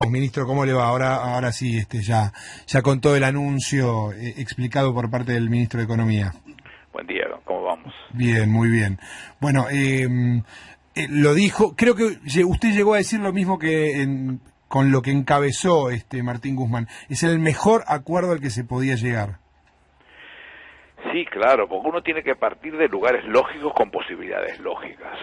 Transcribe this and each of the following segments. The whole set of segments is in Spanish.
Ministro, ¿cómo le va? Ahora sí, ya con todo el anuncio explicado por parte del Ministro de Economía. Buen día, ¿cómo vamos? Bien, muy bien. Bueno, lo dijo, creo que usted llegó a decir lo mismo que con lo que encabezó Martín Guzmán. Es el mejor acuerdo al que se podía llegar. Sí, claro, porque uno tiene que partir de lugares lógicos con posibilidades lógicas.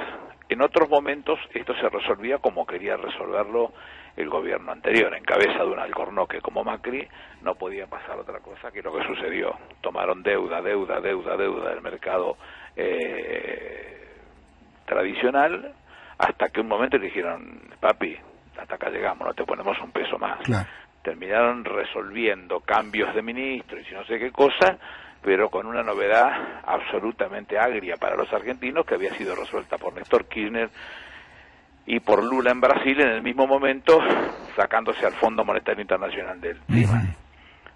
En otros momentos esto se resolvía como quería resolverlo el gobierno anterior, en cabeza de un alcornoque como Macri. No podía pasar otra cosa que lo que sucedió. Tomaron deuda del mercado tradicional, hasta que un momento le dijeron, papi, hasta acá llegamos, no te ponemos un peso más. Claro. Terminaron resolviendo cambios de ministros y no sé qué cosa, pero con una novedad absolutamente agria para los argentinos, que había sido resuelta por Néstor Kirchner y por Lula en Brasil en el mismo momento, sacándose al Fondo Monetario Internacional del encima.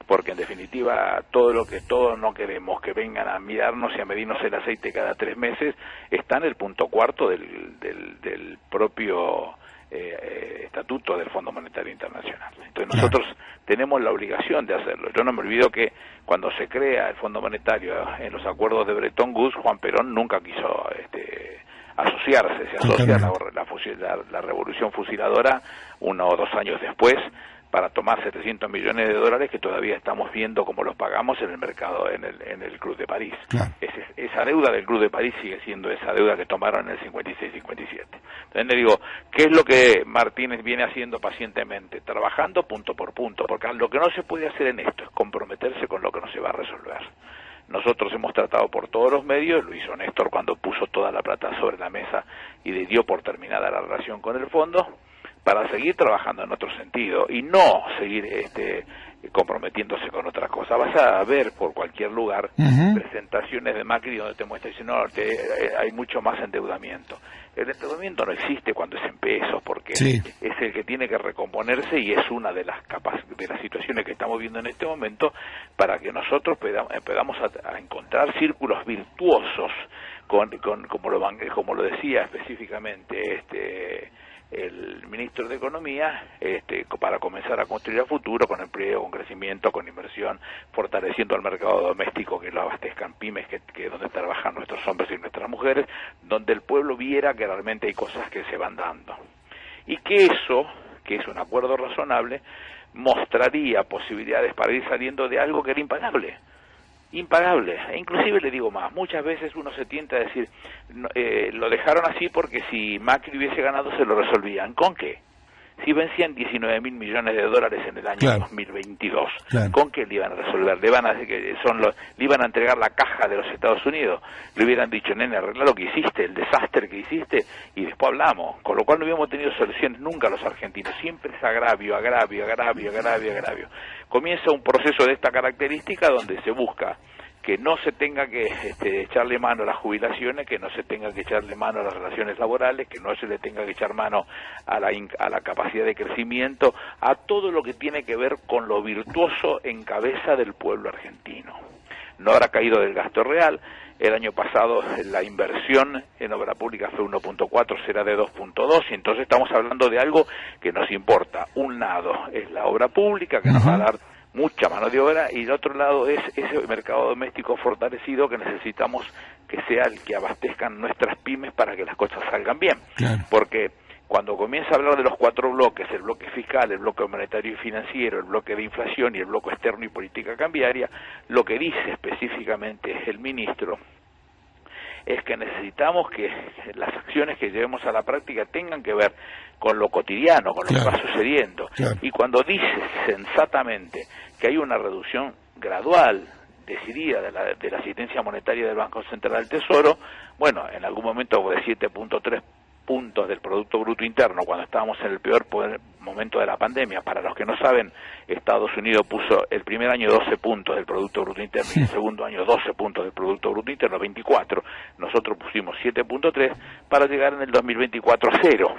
Porque en definitiva todo lo que todos no queremos, que vengan a mirarnos y a medirnos el aceite cada 3 meses, está en el punto cuarto del propio estatuto del Fondo Monetario Internacional. Entonces nosotros tenemos la obligación de hacerlo. Yo no me olvido que cuando se crea el Fondo Monetario en los acuerdos de Bretton Woods, Juan Perón nunca quiso asociarse. Se asocia a la revolución fusiladora 1 o 2 años después, para tomar 700 millones de dólares que todavía estamos viendo cómo los pagamos en el mercado, en el Club de París. Claro. Esa deuda del Club de París sigue siendo esa deuda que tomaron en el 56-57. Entonces le digo, ¿qué es lo que Martínez viene haciendo pacientemente? Trabajando punto por punto, porque lo que no se puede hacer en esto es comprometerse con lo que no se va a resolver. Nosotros hemos tratado por todos los medios, lo hizo Néstor cuando puso toda la plata sobre la mesa y le dio por terminada la relación con el fondo, para seguir trabajando en otro sentido y no seguir comprometiéndose con otra cosa. Vas a ver por cualquier lugar presentaciones de Macri donde te muestra y dice, no, hay mucho más endeudamiento. El endeudamiento no existe cuando es en pesos, porque es el que tiene que recomponerse y es una de las situaciones que estamos viendo en este momento, para que nosotros podamos a encontrar círculos virtuosos como lo decía específicamente el ministro de Economía, para comenzar a construir a futuro con empleo, con crecimiento, con inversión, fortaleciendo al mercado doméstico, que lo abastezcan pymes, que donde trabajan nuestros hombres y nuestras mujeres, donde el pueblo viera que realmente hay cosas que se van dando. Y que eso, que es un acuerdo razonable, mostraría posibilidades para ir saliendo de algo que era impagable. E inclusive le digo más, muchas veces uno se tienta a decir, lo dejaron así porque si Macri hubiese ganado se lo resolvían. ¿Con qué? Si vencían 19.000 millones de dólares en el año 2022, ¿con qué le iban a resolver? Le iban a entregar la caja de los Estados Unidos, le hubieran dicho, nene, arregla lo que hiciste, el desastre que hiciste, y después hablamos, con lo cual no habíamos tenido soluciones nunca los argentinos, siempre es agravio. Comienza un proceso de esta característica donde se busca que no se tenga que echarle mano a las jubilaciones, que no se tenga que echarle mano a las relaciones laborales, que no se le tenga que echar mano a la capacidad de crecimiento, a todo lo que tiene que ver con lo virtuoso en cabeza del pueblo argentino. No habrá caído del gasto real. El año pasado la inversión en obra pública fue 1.4, será de 2.2, y entonces estamos hablando de algo que nos importa. Un lado es la obra pública, que nos va a dar mucha mano de obra, y el otro lado es ese mercado doméstico fortalecido que necesitamos que sea el que abastezcan nuestras pymes para que las cosas salgan bien. Porque cuando comienza a hablar de los 4 bloques, el bloque fiscal, el bloque monetario y financiero, el bloque de inflación y el bloque externo y política cambiaria, lo que dice específicamente el ministro es que necesitamos que las acciones que llevemos a la práctica tengan que ver con lo cotidiano, con lo que va sucediendo. Y cuando dice sensatamente que hay una reducción gradual, decidida de la asistencia monetaria del Banco Central del Tesoro, bueno, en algún momento de 7.3 puntos del Producto Bruto Interno, cuando estábamos en el peor momento de la pandemia. Para los que no saben, Estados Unidos puso el primer año 12 puntos del Producto Bruto Interno y el segundo año 12 puntos del Producto Bruto Interno, 24. Nosotros pusimos 7.3 para llegar en el 2024 a 0.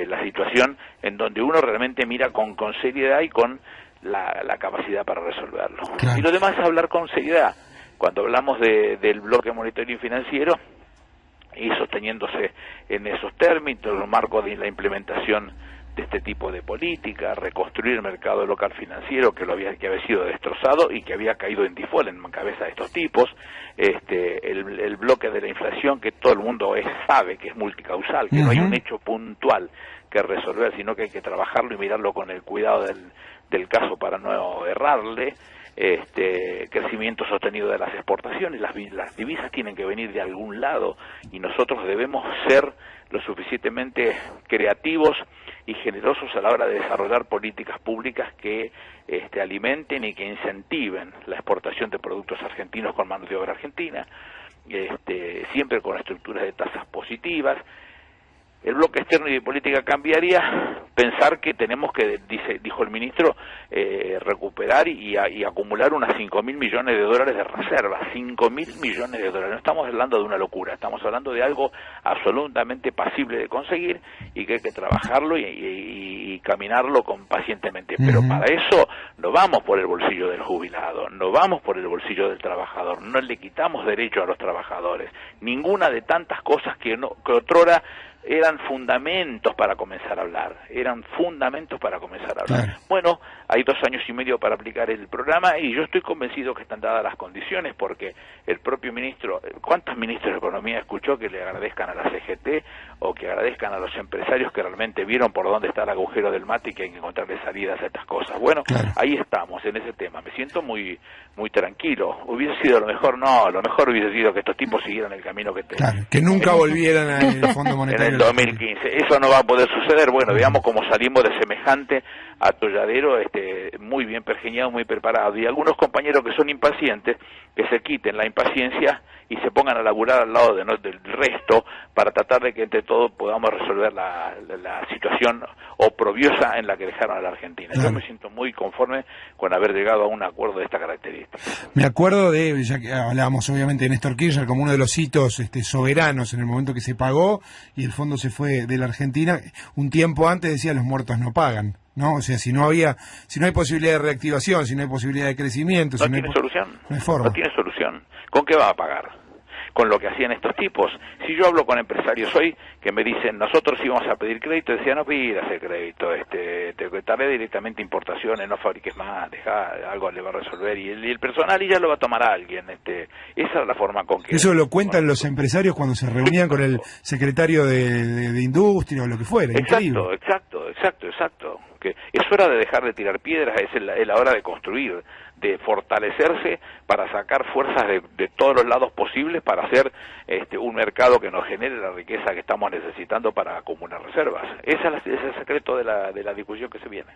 La situación en donde uno realmente mira con seriedad y con la capacidad para resolverlo. Y lo demás es hablar con seriedad. Cuando hablamos del bloque monetario y financiero, y sosteniéndose en esos términos, en el marco de la implementación este tipo de política, reconstruir el mercado local financiero que había sido destrozado y que había caído en default en cabeza de estos tipos, el bloque de la inflación que todo el mundo sabe que es multicausal, que no hay un hecho puntual que resolver, sino que hay que trabajarlo y mirarlo con el cuidado del caso para no errarle. Crecimiento sostenido de las exportaciones, las divisas tienen que venir de algún lado y nosotros debemos ser lo suficientemente creativos y generosos a la hora de desarrollar políticas públicas que alimenten y que incentiven la exportación de productos argentinos con mano de obra argentina, siempre con estructuras de tasas positivas. El bloque externo y de política cambiaria, pensar que tenemos que, dijo el ministro, recuperar y acumular unos 5.000 millones de dólares de reservas. 5.000 millones de dólares. No estamos hablando de una locura, estamos hablando de algo absolutamente pasible de conseguir y que hay que trabajarlo y caminarlo pacientemente. Pero para eso no vamos por el bolsillo del jubilado, no vamos por el bolsillo del trabajador, no le quitamos derecho a los trabajadores. Ninguna de tantas cosas que otrora eran fundamentos para comenzar a hablar, Claro. Bueno, hay 2 años y medio para aplicar el programa y yo estoy convencido que están dadas las condiciones porque el propio ministro, ¿cuántos ministros de Economía escuchó que le agradezcan a la CGT o que agradezcan a los empresarios que realmente vieron por dónde está el agujero del mate y que hay que encontrarle salidas a estas cosas? Bueno, claro. Ahí estamos en ese tema, me siento muy tranquilo. ¿Hubiese sido lo mejor? No, lo mejor hubiese sido que estos tipos siguieran el camino que Claro, que nunca volvieran al Fondo Monetario. En el 2015. Eso no va a poder suceder. Bueno, veamos cómo salimos de semejante atolladero, muy bien pergeñado, muy preparado. Y algunos compañeros que son impacientes, que se quiten la impaciencia y se pongan a laburar al lado del resto para tratar de que entre todos podamos resolver la situación oprobiosa en la que dejaron a la Argentina. Claro. Yo me siento muy conforme con haber llegado a un acuerdo de esta característica. Me acuerdo ya que hablábamos obviamente de Néstor Kirchner como uno de los hitos soberanos en el momento que se pagó y el fondo se fue de la Argentina. Un tiempo antes decía los muertos no pagan, ¿no? O sea, si no hay posibilidad de reactivación, si no hay posibilidad de crecimiento, No tiene solución. No hay forma. No tiene solución. ¿Con qué va a pagar? Con lo que hacían estos tipos. Si yo hablo con empresarios hoy que me dicen, nosotros íbamos a pedir crédito, decían, no pidas el crédito, te daré directamente importaciones, no fabriques más, algo le va a resolver, y el personal y ya lo va a tomar alguien. Esa es la forma con que... Eso lo cuentan los empresarios cuando se reunían con el secretario de Industria o lo que fuera. Exacto. Que es hora de dejar de tirar piedras, es la hora de construir, de fortalecerse para sacar fuerzas de todos los lados posibles para hacer un mercado que nos genere la riqueza que estamos necesitando para acumular reservas. Ese es el secreto de la discusión que se viene.